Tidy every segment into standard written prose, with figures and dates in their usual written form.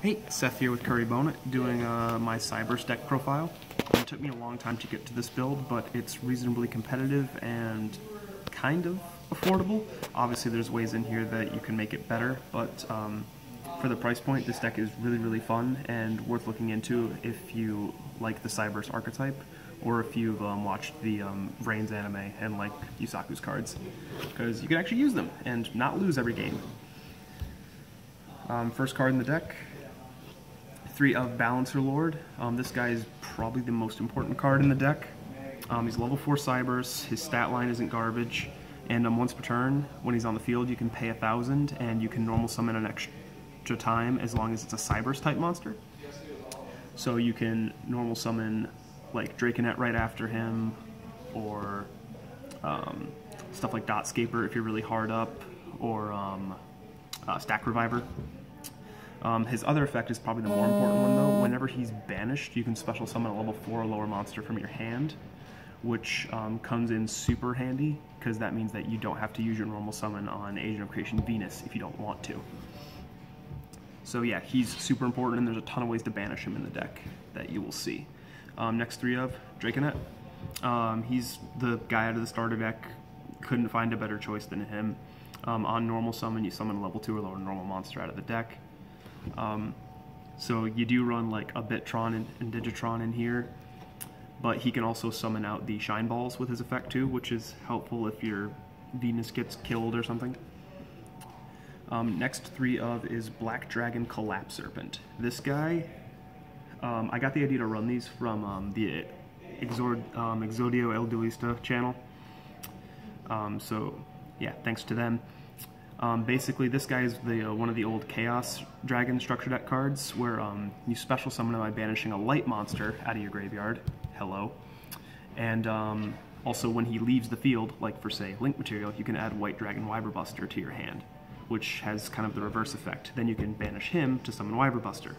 Hey, Seth here with Curry Bonnet, doing my Cyberse deck profile. It took me a long time to get to this build, but it's reasonably competitive and kind of affordable. Obviously there's ways in here that you can make it better, but for the price point, this deck is really fun and worth looking into if you like the Cyberse archetype, or if you've watched the Reigns anime and like Yusaku's cards, because you can actually use them and not lose every game. First card in the deck, 3 of Balancer Lord. This guy is probably the most important card in the deck. He's level 4 Cyberse, his stat line isn't garbage, and once per turn, when he's on the field, you can pay 1,000 and you can normal summon an extra time as long as it's a Cyberse type monster. So you can normal summon like Draconet right after him, or stuff like Dotscaper if you're really hard up, or Stack Reviver. His other effect is probably the more important one though. Whenever he's banished, you can special summon a level 4 or lower monster from your hand, which comes in super handy, because that means that you don't have to use your normal summon on Agent of Creation Venus if you don't want to. So yeah, he's super important, and there's a ton of ways to banish him in the deck that you will see. Next 3 of Draconet. He's the guy out of the starter deck. Couldn't find a better choice than him. On normal summon, you summon a level 2 or lower normal monster out of the deck. So you do run like a Bitron and Digitron in here, but he can also summon out the Shine Balls with his effect too, which is helpful if your Venus gets killed or something. Next 3 of is Black Dragon Collapse Serpent. This guy, I got the idea to run these from the Yugioh El Duelista channel. So yeah, thanks to them. Basically, this guy is the one of the old Chaos Dragon structure deck cards, where you special summon him by banishing a light monster out of your graveyard. Hello. And also, when he leaves the field, like for say Link material, you can add White Dragon Wyverbuster to your hand, which has kind of the reverse effect. Then you can banish him to summon Wyverbuster.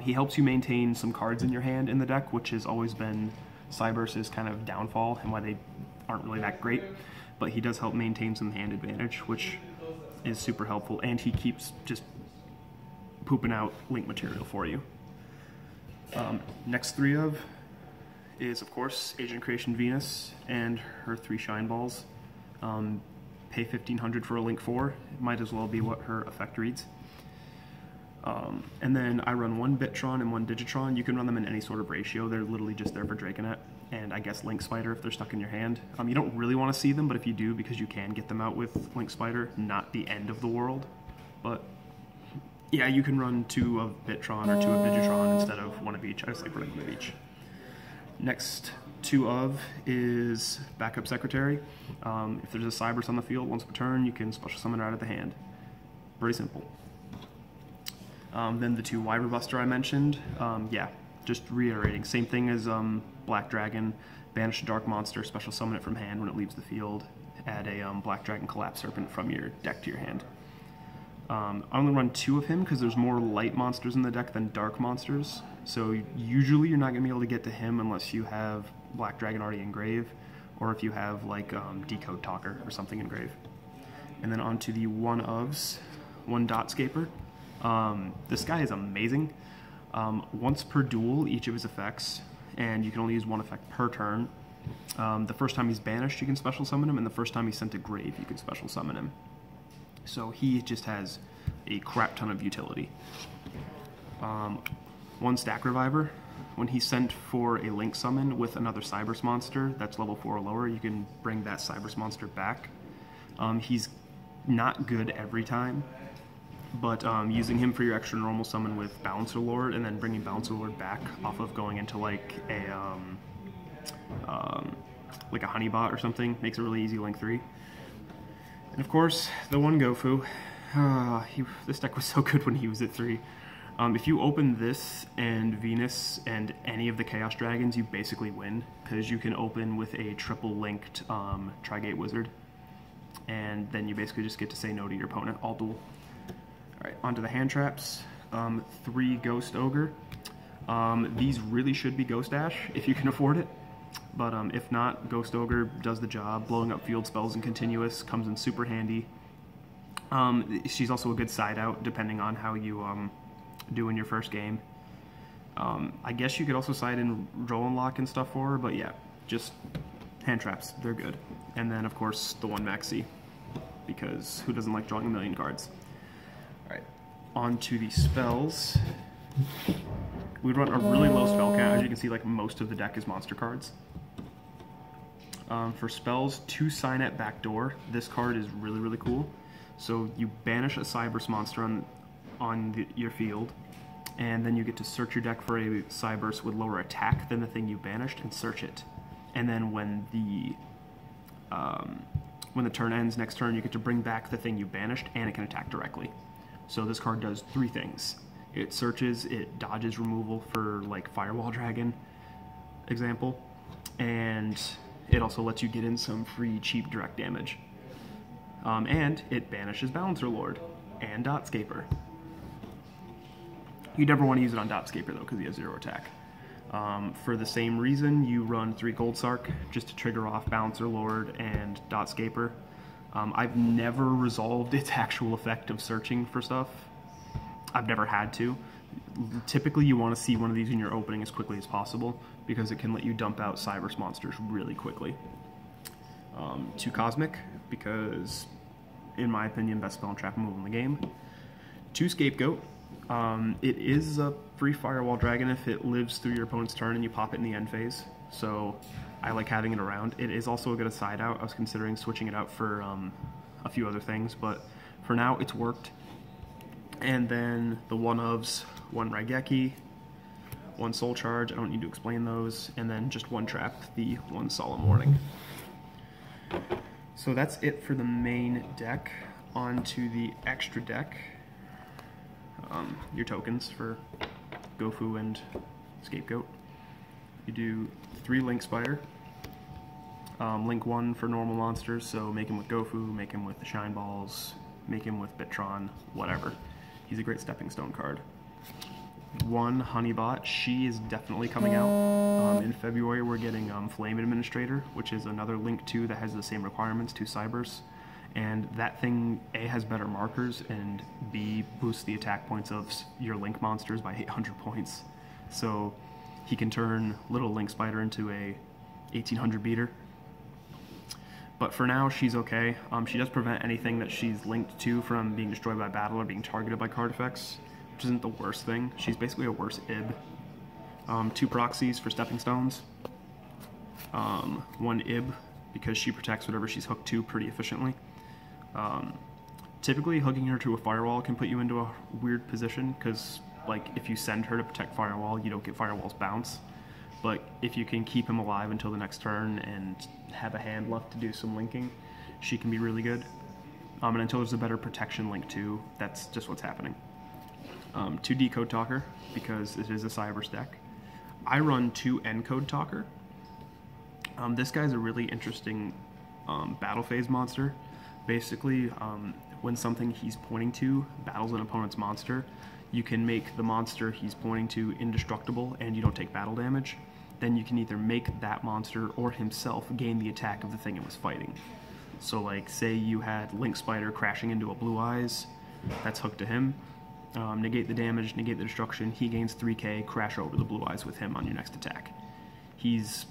He helps you maintain some cards in your hand in the deck, which has always been Cyberse's kind of downfall and why they aren't really that great. But he does help maintain some hand advantage, which is super helpful, and he keeps just pooping out Link material for you. Next 3 of is, of course, Agent Creation Venus and her 3 Shine Balls. Pay 1,500 for a Link 4. It might as well be what her effect reads. And then I run 1 Bitron and 1 Digitron. You can run them in any sort of ratio. They're literally just there for Draconet, and I guess Link Spider if they're stuck in your hand. You don't really want to see them, but if you do, because you can get them out with Link Spider, not the end of the world. But yeah, you can run 2 of Bitron or 2 of Digitron instead of 1 of each. I just like running 1 of each. Next 2 of is Backup Secretary. If there's a Cyberse on the field, once per turn, you can special summon her out of the hand. Very simple. Then the 2 Wyverbuster I mentioned, yeah, just reiterating, same thing as Black Dragon, banish a dark monster, special summon it from hand when it leaves the field, add a Black Dragon Collapse Serpent from your deck to your hand. I only run 2 of him because there's more light monsters in the deck than dark monsters, so usually you're not going to be able to get to him unless you have Black Dragon already in grave, or if you have like Decode Talker or something in grave. And then on to the 1 ofs, 1 Dotscaper. This guy is amazing. Once per duel, each of his effects, and you can only use 1 effect per turn. The first time he's banished, you can special summon him, and the first time he's sent to grave, you can special summon him. So he just has a crap ton of utility. 1 Stack Reviver. When he's sent for a Link summon with another Cyberse monster that's level 4 or lower, you can bring that Cyberse monster back. He's not good every time, but using him for your extra normal summon with Balancer Lord, and then bringing Balancer Lord back off of going into like a Honeybot or something makes a really easy Link 3. And of course, the 1 Gofu. This deck was so good when he was at 3. If you open this and Venus and any of the Chaos Dragons, you basically win, because you can open with a triple linked Trigate Wizard, and then you basically just get to say no to your opponent all duel. Alright, onto the hand traps. 3 Ghost Ogre. These really should be Ghost Dash if you can afford it, but if not, Ghost Ogre does the job. Blowing up field spells in continuous comes in super handy. She's also a good side out depending on how you do in your first game. I guess you could also side in roll and lock and stuff for her, but yeah, just hand traps, they're good. And then of course the 1 maxi, because who doesn't like drawing a million cards? Alright, on to the spells. We run a really low spell count. As you can see, like most of the deck is monster cards. For spells, 2 Sign at Backdoor. This card is really, really cool. So you banish a Cyberse monster on your field, and then you get to search your deck for a Cyberse with lower attack than the thing you banished and search it. And then when the turn ends, next turn, you get to bring back the thing you banished, and it can attack directly. So this card does 3 things. It searches, it dodges removal for like Firewall Dragon example, and it also lets you get in some free cheap direct damage. And it banishes Balancer Lord and Dotscaper. You never want to use it on Dotscaper though, because he has 0 attack. For the same reason, you run 3 Gold Sark just to trigger off Balancer Lord and Dotscaper. I've never resolved its actual effect of searching for stuff. I've never had to. Typically you want to see one of these in your opening as quickly as possible, because it can let you dump out Cyberse monsters really quickly. 2 Cosmic, because in my opinion, best spell and trap move in the game. 2 Scapegoat. It is a free Firewall Dragon if it lives through your opponent's turn and you pop it in the end phase, so I like having it around. It is also a good side out. I was considering switching it out for a few other things, but for now it's worked. And then the 1-ofs, 1 Raigeki, 1 Soul Charge, I don't need to explain those, and then just 1 trap, the 1 Solemn Warning. So that's it for the main deck. On to the extra deck. Your tokens for Gofu and Scapegoat. You do 3 Link Spider. Link 1 for normal monsters, so make him with Gofu, make him with the Shine Balls, make him with Bitron, whatever. He's a great stepping stone card. 1 Honeybot, she is definitely coming out. In February we're getting Flame Administrator, which is another Link 2 that has the same requirements to Cyberse. And that thing, A, has better markers, and B, boosts the attack points of your Link monsters by 800 points. So he can turn little Link Spider into a 1800 beater. But for now, she's okay. She does prevent anything that she's linked to from being destroyed by battle or being targeted by card effects, which isn't the worst thing. She's basically a worse Ib. 2 Proxies for Stepping Stones. 1 Ib, because she protects whatever she's hooked to pretty efficiently. Typically, hooking her to a Firewall can put you into a weird position, because like if you send her to protect Firewall, you don't get Firewall's bounce. But if you can keep him alive until the next turn and have a hand left to do some linking, she can be really good. And until there's a better protection link too, that's just what's happening. 2 Decode Talker, because it is a Cyberse deck. I run 2 Encode Talker. This guy's a really interesting battle phase monster. Basically, when something he's pointing to battles an opponent's monster, you can make the monster he's pointing to indestructible and you don't take battle damage. Then you can either make that monster or himself gain the attack of the thing it was fighting. So like, say you had Link Spider crashing into a Blue Eyes, that's hooked to him. Negate the damage, negate the destruction, he gains 3k, crash over the Blue Eyes with him on your next attack. He's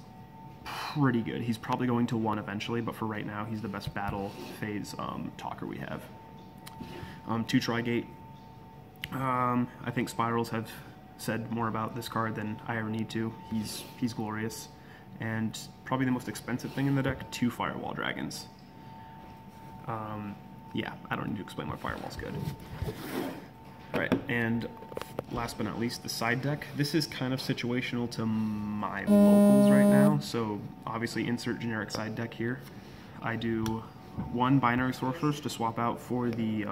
pretty good. He's probably going to 1 eventually, but for right now, he's the best battle phase talker we have. 2 Trigate. I think Spirals have said more about this card than I ever need to. He's glorious. And probably the most expensive thing in the deck, 2 Firewall Dragons. Yeah, I don't need to explain why Firewall's good. Alright, and last but not least, the side deck. This is kind of situational to my locals right now, so obviously insert generic side deck here. I do 1 Binary Sorceress to swap out for the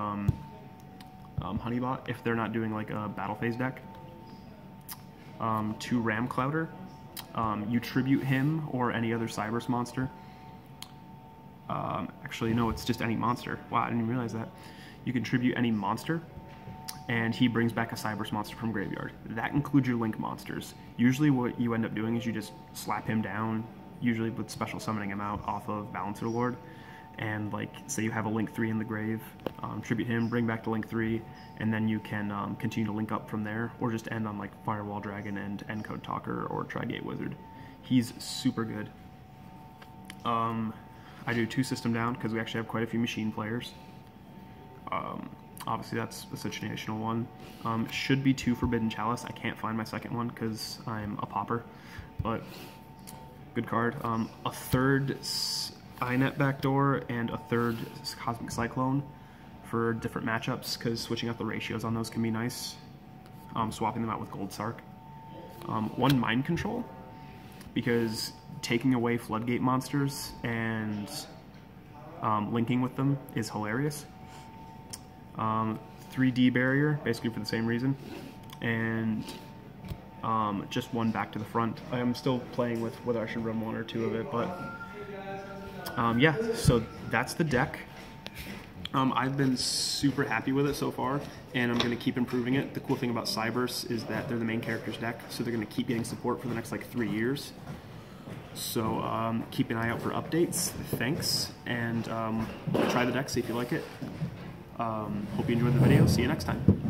Honeybot if they're not doing like a battle phase deck. 2 Ram Clouder. You tribute him or any other Cyberse monster. Actually, no, it's just any monster. Wow, I didn't even realize that. You can tribute any monster, and he brings back a Cyberse monster from graveyard. That includes your Link monsters. Usually what you end up doing is you just slap him down, usually with special summoning him out off of Balancer Lord, and like say you have a Link 3 in the grave, tribute him, bring back to Link 3, and then you can continue to link up from there, or just end on like Firewall Dragon and Encode Talker or Trigate Wizard. He's super good. I do 2 system down because we actually have quite a few machine players. Obviously that's a situational one. Should be 2 Forbidden Chalice. I can't find my second one because I'm a popper, but good card. A 3rd INET backdoor and a 3rd Cosmic Cyclone for different matchups, because switching out the ratios on those can be nice. Swapping them out with Gold Sark. 1 Mind Control, because taking away Floodgate monsters and linking with them is hilarious. 3D Barrier, basically for the same reason, and just 1 back to the front. I'm still playing with whether I should run 1 or 2 of it, but yeah, so that's the deck. I've been super happy with it so far, and I'm going to keep improving it. The cool thing about Cyberse is that they're the main character's deck, so they're going to keep getting support for the next like 3 years. So keep an eye out for updates. Thanks, and try the deck, see if you like it. Hope you enjoyed the video. See you next time.